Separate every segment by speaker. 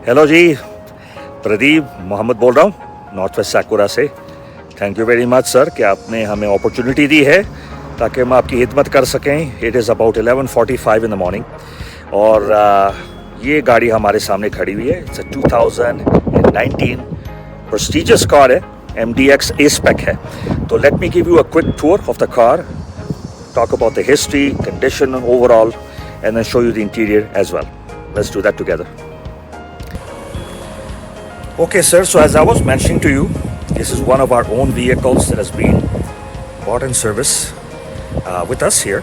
Speaker 1: Hello जी, प्रदीप मोहम्मद बोल रहा हूँ नॉर्थ वेस्ट सैकुरा से। Thank you very much sir कि आपने हमें अपॉर्चुनिटी दी है ताकि हम आपकी खिदमत कर सकें। It is about 11:45 in the morning और ये गाड़ी हमारे सामने खड़ी हुई है। इट्स 2019 प्रेस्टिजियस कार है, MDX A-Spec है। तो let me give you a quick tour of the car, talk about the history, condition overall, and then show you the interior as well. Let's do that together. Okay sir, so as I was mentioning to you, this is one of our own vehicles that has been bought in service with us here,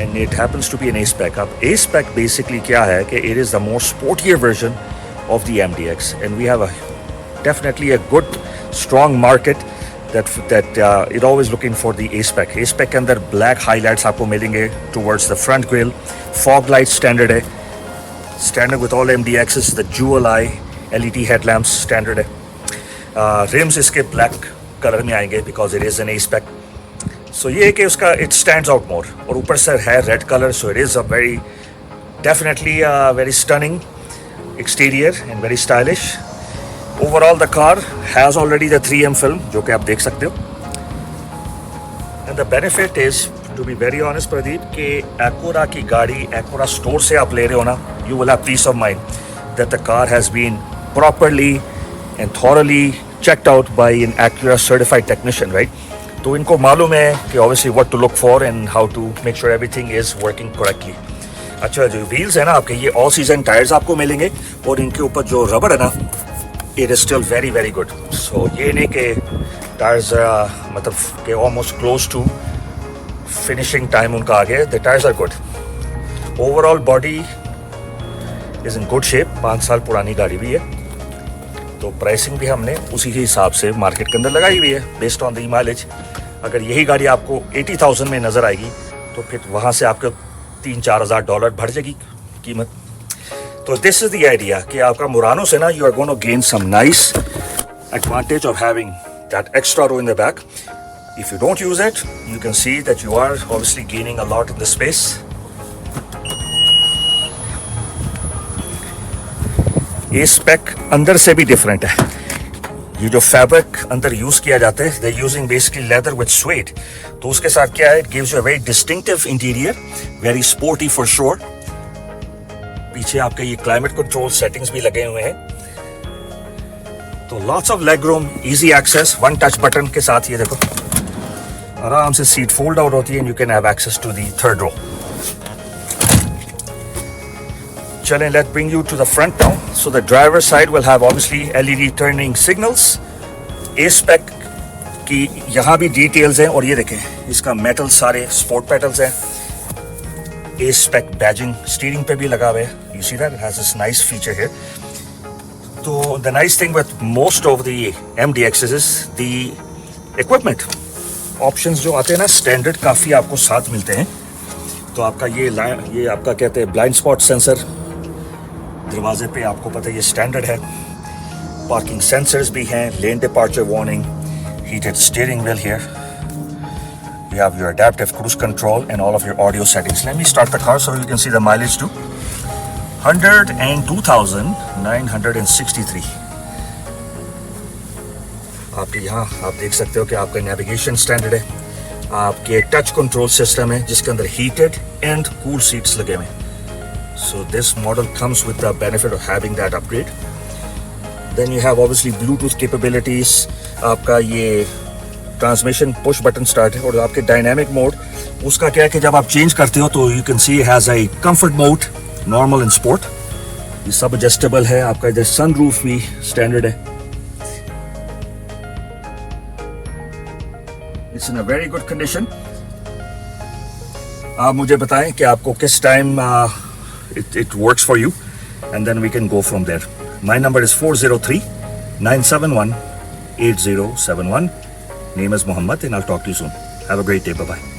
Speaker 1: and it happens to be an A-Spec. Ab A-Spec basically क्या है कि it is the more sportier version of the MDX, and we have definitely a good strong market that it always looking for the A-Spec. A-Spec के अंदर black highlights आपको मिलेंगे towards the front grille, fog lights standard है, standard with all MDXs, the jewel eye LED headlamps standard है, rims इसके black color में आएंगे because it is an A-Spec. So ये है कि उसका it stands out more, और ऊपर से है red color, so it is a very definitely very stunning exterior and very stylish. Overall the car has already the 3M film जो कि आप देख सकते हो, and the benefit is, to be very honest Pradeep, कि Acura की गाड़ी Acura store से आप ले रहे हो ना, you will have peace of mind that the car has been properly and thoroughly checked out by an Acura certified technician, right? तो इनको मालूम है कि obviously what to look for and how to make sure everything is working correctly. अच्छा, जो wheels है ना आपके, ये all season टायर्स आपको मिलेंगे, और इनके ऊपर जो रबड़ है ना, it is still very very good. So ये नहीं कि टायर्स मतलब कि almost close to finishing time उनका आ गया. The tires are good. Overall body is in good shape. 5 साल पुरानी गाड़ी भी है, तो प्राइसिंग भी हमने उसी के हिसाब से मार्केट के अंदर लगाई हुई है बेस्ड ऑन द माइलेज. अगर यही गाड़ी आपको 80,000 में नज़र आएगी तो फिर वहाँ से आपके $3-4 बढ़ जाएगी कीमत. So this is the idea कि आपका Murano से ना, you are going to gain some nice advantage of having that extra row in the back. If you don't use it, you can see that you are obviously gaining a lot in the space. A-Spec अंदर से भी different है. ये जो fabric अंदर use किया जाता है, they're using basically leather with suede. तो उसके साथ क्या है, it gives you a very distinctive interior, very sporty for sure. पीछे आपके ये क्लाइमेट कंट्रोल सेटिंग्स भी लगे हुए हैं, तो lots of leg room, easy access, one touch button के साथ. ये देखो आराम से सीट फोल्ड आउट होती है, and you can have access to the third row. चलें, let bring you to the front now. So the driver side will have obviously LED turning signals. A-Spec की यहाँ भी डिटेल्स हैं, और ये देखें इसका मेटल सारे स्पोर्ट पेटल्स हैं. A-Spec badging steering पे भी लगा हुआ है. You see that? It has this nice feature here. So the nice thing with most of the MDXs is the equipment options जो आते हैं ना, स्टैंडर्ड काफ़ी आपको साथ मिलते हैं. तो आपका ये आपका कहते हैं ब्लाइंड स्पॉट सेंसर दरवाजे पे, आपको पता है ये स्टैंडर्ड है. पार्किंग सेंसर्स भी हैं, lane departure warning, heated steering wheel here. You have your adaptive cruise control and all of your audio settings. Let me start the car so you can see the mileage too. 102,963. आपके यहाँ आप देख सकते हो कि आपका navigation standard है. आपके टच कंट्रोल सिस्टम है जिसके अंदर हीटेड एंड कूल सीट्स लगे हुए हैं. So this model comes with the benefit of having that upgrade. Then you have obviously Bluetooth capabilities. आपका ये ट्रांसमिशन पुश बटन स्टार्ट है, और आपके डायनामिक मोड उसका क्या है कि जब आप चेंज करते हो तो you can see has a comfort mode, normal and sport. ये सब एडजस्टेबल है. आपका इधर सनरूफ भी स्टैंडर्ड है. It's in a very good condition. आप मुझे बताएं कि आपको किस time it works for you, and then we can go from there. My number is 403-971-8071. Name is Mohammed, and I'll talk to you soon. Have a great day. Bye-bye.